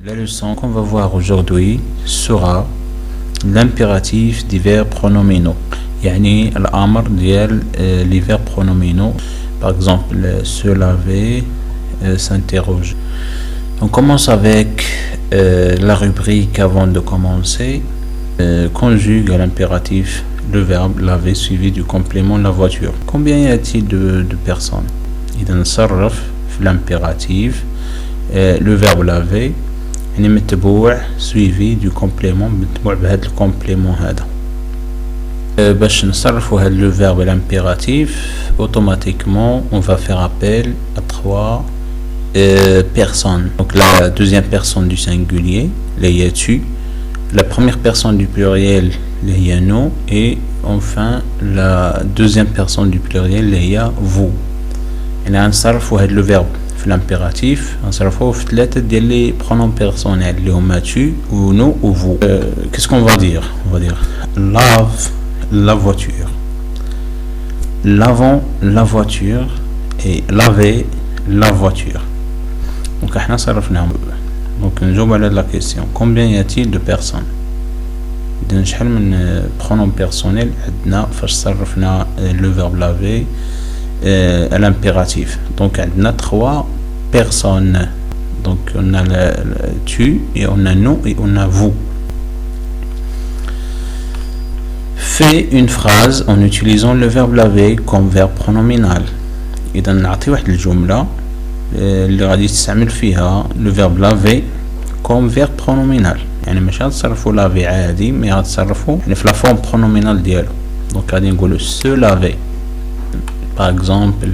La leçon qu'on va voir aujourd'hui sera l'impératif des verbes pronominaux. يعني الأمر ديال les verbes pronominaux. Par exemple, se laver, s'interroger. On commence avec la rubrique avant de commencer. Conjugue à l'impératif le verbe laver suivi du complément la voiture. Combien y a-t-il de personnes? إذا نصرف في l'impératif le verbe laver يعني متبوع suivi du complément متبوع بهذا الكومبليمون هذا. باش نصرفوا هذا le verbe l'impératif automatiquement on va faire appel à trois personnes. Donc la deuxième personne du singulier les tu, la première personne du pluriel les nous et enfin la deuxième personne du pluriel les vous. يعني نصرفوا هذا le verbe في l'impératif نصرفوه في ثلاثة ديال لي pronoms personnels اللي هما tu ou nous ou vous. Qu'est-ce qu'on va dire? On va dire lave la voiture, lavons la voiture et laver la voiture. Donc احنا صرفناهم. Donc نجاوب على la question combien y a-t-il de personnes. إذا شحال من pronom personnel عندنا فاش صرفنا le verbe laver à l'impératif. Donc on a trois personnes. Donc on a le tu et on a nous et on a vous. Fais une phrase en utilisant le verbe laver comme verbe pronominal. إذا نعطي واحد الجملة اللي غادي تستعمل فيها le verbe laver comme verbe pronominal. يعني مش غتصرفوا laver عادي مي غتصرفوا يعني في la forme pronominale ديالو. Donc غادي نقولوا se laver. Par exemple,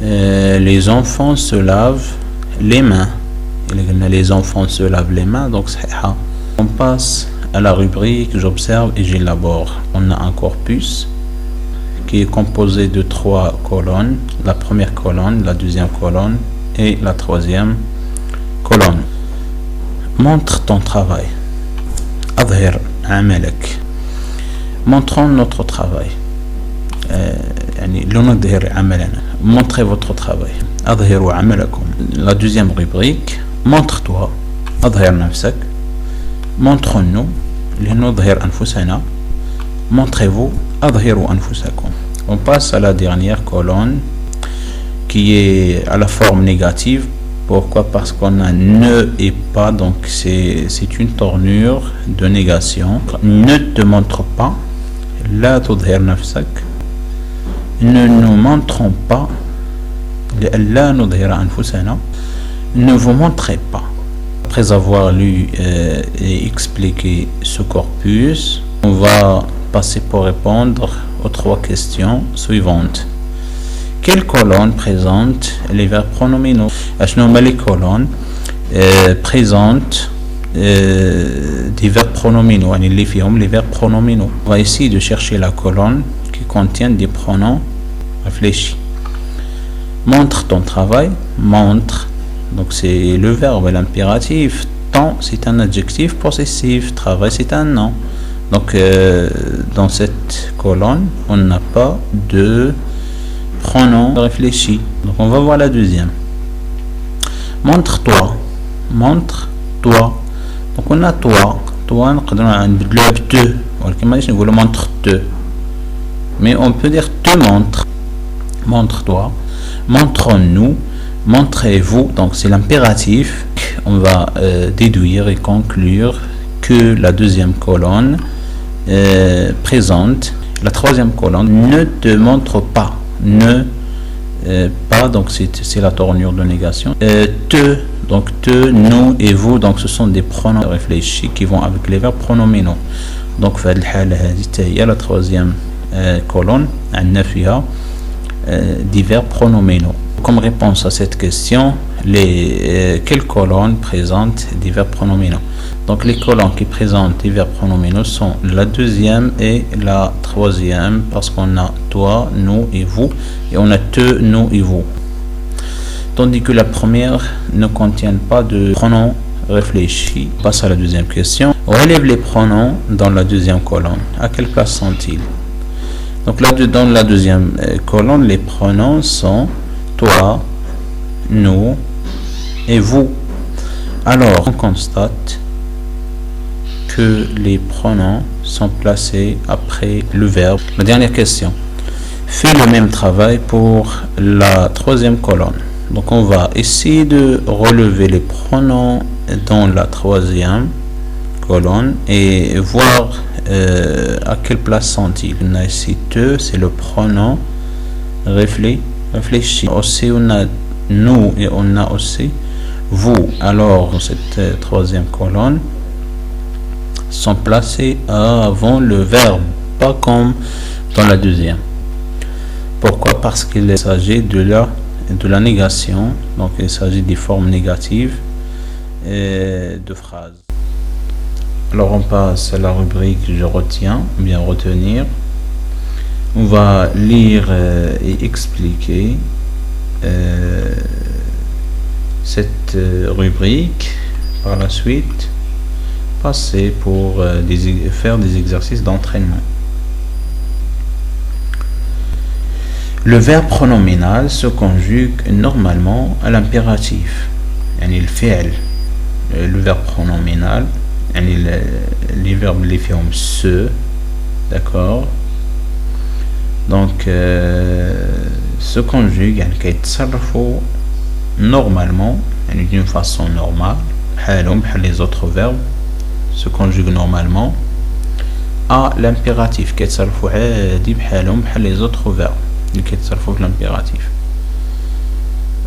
les enfants se lavent les mains. Les enfants se lavent les mains, donc c'est ça. On passe à la rubrique j'observe et j'élabore. On a un corpus qui est composé de trois colonnes. La première colonne, la deuxième colonne et la troisième colonne. Montre ton travail. أظهر عملك. Montrons notre travail. يعني لنظهر عملنا. Montrez votre travail. أظهروا عملكم. La deuxième rubrique montre-toi. أظهر نفسك. Montrons-nous لنظهر أنفسنا. Montrez-vous. أظهروا أنفسكم. On passe à la dernière colonne qui est à la forme négative. Pourquoi? Parce qu'on a ne et pas, donc c'est une tournure de négation. Ne te montre pas. لا تظهر نفسك. Ne nous montrons pas. لألا نظهر أنفسنا. Ne vous montrez pas. Après avoir lu et expliqué ce corpus, on va passer pour répondre aux trois questions suivantes. Quelle colonne présente les verbes pronominaux? Les colonnes présentent des verbes pronominaux. Les verbes pronominaux. On va essayer de chercher la colonne qui contient des pronoms réfléchis. Montre ton travail. Montre, donc c'est le verbe l'impératif. Ton c'est un adjectif possessif. Travail c'est un nom. Donc dans cette colonne on n'a pas de pronom réfléchi. Donc on va voir la deuxième. Montre-toi. Montre-toi. Donc on a toi. Toi نقدروا نبدلوها ب te. ولكن مانيش نقولوا montre-te. Mais on peut dire te montre. Montre-toi. Montrons-nous. Montrez-vous. Donc c'est l'impératif. On va déduire et conclure que la deuxième colonne présente. La troisième colonne ne te montre pas. Ne pas, donc c'est la tournure de négation. Te, donc te, nous et vous, donc ce sont des pronoms réfléchis qui vont avec les verbes pronominaux. Donc في هذه الحالة هذه la troisième colonne عندنا فيها des verbes pronominaux. Comme réponse à cette question, quelles colonnes présentent des verbes pronominaux? Donc les colonnes qui présentent des verbes pronominaux sont la deuxième et la troisième parce qu'on a toi, nous et vous et on a te, nous et vous. Tandis que la première ne contient pas de pronoms réfléchis. On passe à la deuxième question. Relève les pronoms dans la deuxième colonne. À quelle place sont-ils? Donc là, dans la deuxième colonne, les pronoms sont toi, nous et vous. Alors, on constate que les pronoms sont placés après le verbe. La dernière question. Fais le même travail pour la troisième colonne. Donc, on va essayer de relever les pronoms dans la troisième colonne et voir à quelle place sont-ils. On a ici te, c'est le pronom réfléchi. Aussi, on a nous et on a aussi vous. Alors, dans cette troisième colonne, sont placés avant le verbe, pas comme dans la deuxième. Pourquoi? Parce qu'il s'agit de la négation, donc il s'agit des formes négatives de phrases. Alors on passe à la rubrique je retiens, bien retenir. On va lire et expliquer cette rubrique. Par la suite, passer pour faire des exercices d'entraînement. Le verbe pronominal se conjugue normalement à l'impératif. Le verbe pronominal, les verbes les font se, d'accord. Donc se conjugue normalement d'une façon normale, les autres verbes se conjuguent normalement à l'impératif les autres verbes l'impératif.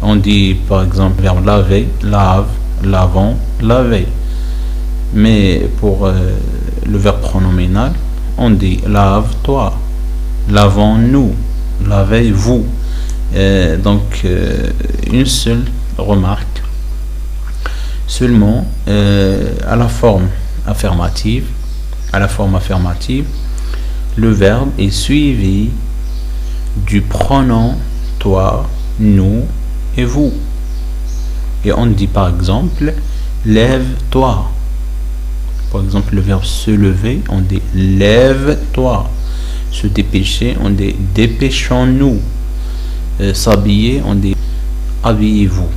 On dit par exemple verbe laver, lave, lavons, laver. Mais pour le verbe pronominal, on dit lave-toi, lavons-nous, lavez-vous. Donc une seule remarque. Seulement à la forme affirmative, le verbe est suivi du pronom toi, nous et vous. Et on dit par exemple lève-toi. Par exemple le verbe se lever, on dit lève-toi. Se dépêcher, on dit dépêchons-nous. S'habiller, on dit habillez-vous.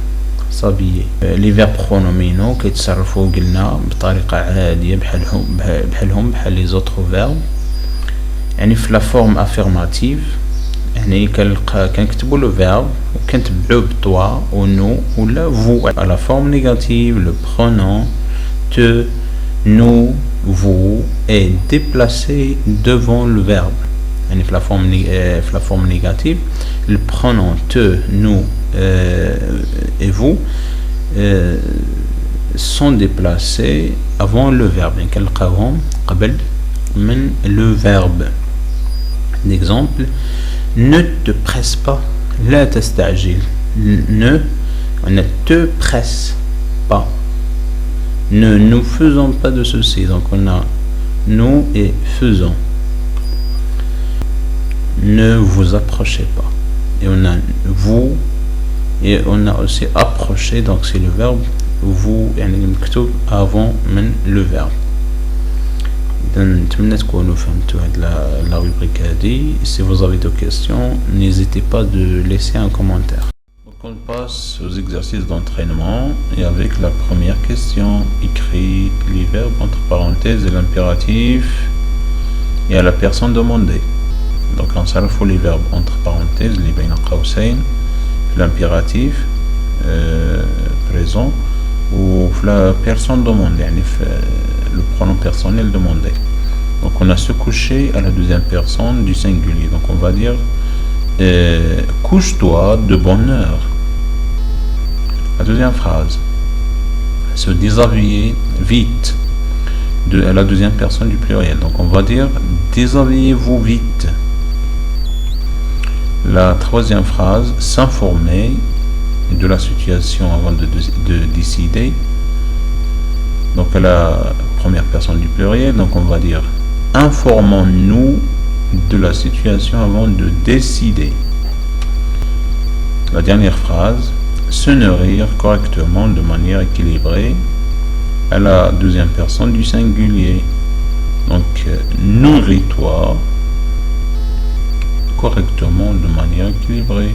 s'habiller. Les verbes pronominaux كيتصرفوا قلنا بطريقة عادية بحالهم بحال les autres verbes. يعني في la forme affirmative يعني كنكتبوا le verbe وكنتبعوه بتوا ou nous ou la vous. À la forme négative, le pronom te, nous, vous est déplacé devant le verbe. يعني في la forme négative, le pronom te, nous et vous sont déplacés avant le verbe. يعني كنلقاوهم قبل من le verbe. Exemple, ne te presse pas, لا تستعجل. Ne te presse pas. Ne nous faisons pas de ceci. Donc on a nous et faisons. Ne vous approchez pas. Et on a vous et on a aussi approché. Donc c'est le verbe vous يعني مكتوب avant من le verbe. نتمنى تكونوا فهمتوا هاد la rubrique هادي. Si vous avez des questions, n'hésitez pas de laisser un commentaire. Donc on passe aux exercices d'entraînement et avec la première question, écrit les verbes entre parenthèses et l'impératif et à la personne demandée. Donc on s'arrête les verbes entre parenthèses, les بين قوسين, l'impératif présent ou la personne demandée, يعني le pronom personnel demandé. Donc on a se coucher à la deuxième personne du singulier. Donc on va dire couche-toi de bonne heure. La deuxième phrase, se déshabiller vite à la deuxième personne du pluriel. Donc on va dire déshabillez-vous vite. La troisième phrase, s'informer de la situation avant de décider. Donc à la première personne du pluriel, donc on va dire informons-nous de la situation avant de décider. La dernière phrase, se nourrir correctement de manière équilibrée à la deuxième personne du singulier. Donc nourris-toi correctement de manière équilibrée.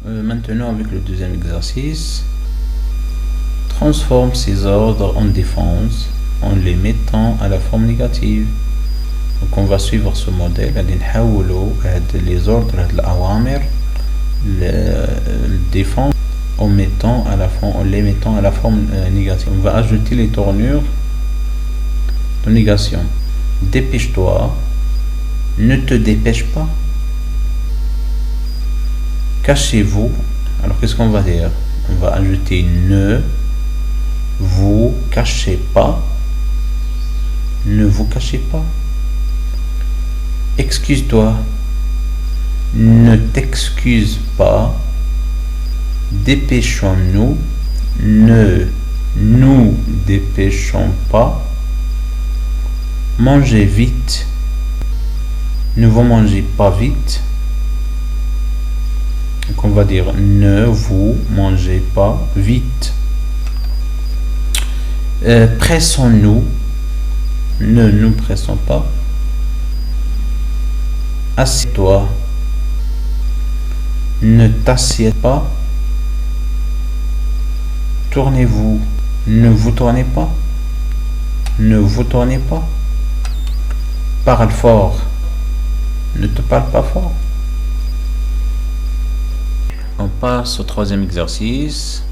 Maintenant, avec le deuxième exercice, transforme ces ordres en défense en les mettant à la forme négative. Donc on va suivre ce modèle. Les ordres, les défense en les mettant à la forme négative. On va ajouter les tournures de négation. Dépêche-toi, ne te dépêche pas, cachez-vous. Alors qu'est-ce qu'on va dire? On va ajouter ne vous cachez pas, ne vous cachez pas. Excuse-toi, ne t'excuse pas. Dépêchons-nous, ne nous dépêchons pas. Mangez vite, ne vous mangez pas vite. Donc on va dire ne vous mangez pas vite. Pressons-nous, ne nous pressons pas. Assieds-toi, ne t'assieds pas. Tournez-vous, ne vous tournez pas, ne vous tournez pas. Parle fort, ne te parle pas fort. On passe au troisième exercice.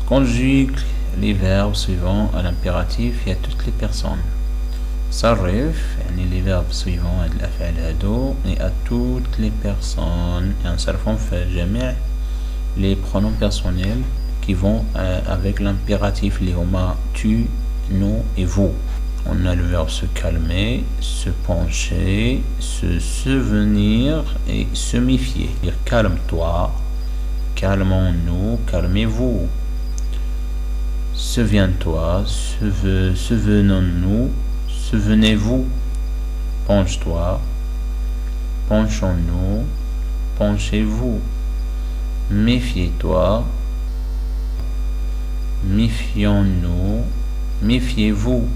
Conjugue les verbes suivants à l'impératif et à toutes les personnes. صرف يعني les verbes suivants à الأفعال هادو et à toutes les personnes, et نصرفهم في جميع les pronoms personnels qui vont avec l'impératif, les homa tu, nous et vous. On a le verbe se calmer, se pencher, se souvenir et se méfier. Dire calme-toi, calmons-nous, calmez-vous. Souviens-toi, souvenons-nous, souvenez-vous. Penche-toi, penchons-nous, penchez-vous. Méfiez-toi, méfions-nous, méfiez-vous.